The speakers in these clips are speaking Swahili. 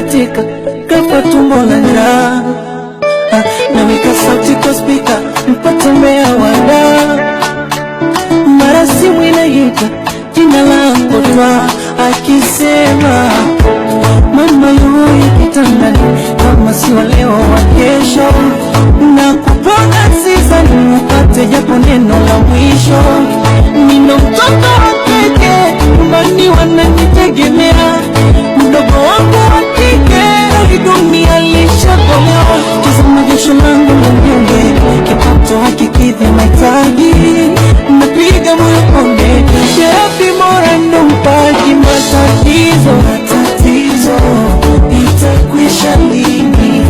katika kafa tumbo la njaa. Naweka sauti kwa speaker mpate mea wada, mara simu inaita jina langu twa akisema mama yuyu kitandani, kama si wa leo wa kesho, na kupanga sizani upate japo neno la mwisho. Nina mtoto wa kike nyumbani wananitegemea, mdogo wangu wa kike hali dunia lishakolewa. Tazama jasho langu la mnyonge, kipato hakikidhi mahitaji, napiga moyo konde, Shefi Mora ndo mpaji. Matatizo itakwisha lini?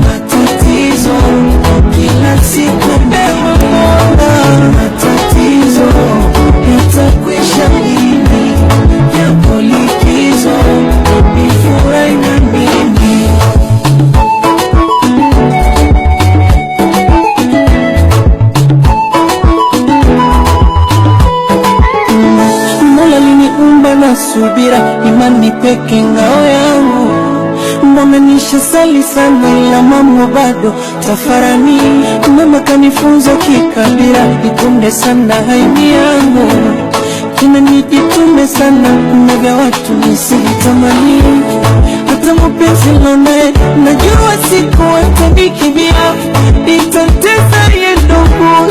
Matatizo kila siku ewe Mola, matatizo itakwisha lini? Yapo likizo nifurahi na mimi. Mola liniumba na subira, imani peke ngao yangu. Mbona nishasali sana ila mambo bado tafarani. Mama kanifunza kikabila, nikunde sana haini yangu, kina nijitume sana kumega watu nisitamani. Hata mapenzi lonae najua siku watanikimbia, itatesa yendogo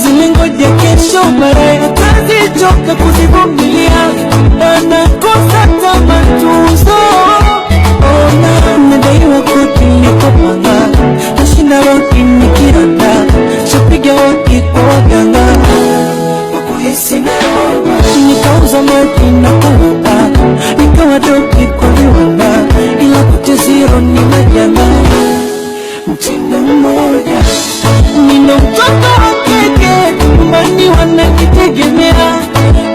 zilingoja kesho baadaye atazichoka kuzivumilia, anakosa tamatuzo. Ona nadaiwa koti nikopanga, nashinda roki nikiranda, shapiga waki kwa waganga wakuhisi naomba, nikauza maji na kuwaka, nikawa doki kwa viwanda, ila kote zero ni majanga. Mtindo mmoja nina mtoto wa kike nyumbani wananitegemea,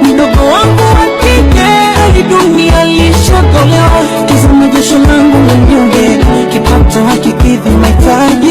mdogo wangu wa kike hali dunia lishakolewa. Tazama jasho langu la mnyonge, kipato hakikidhi mahitaji,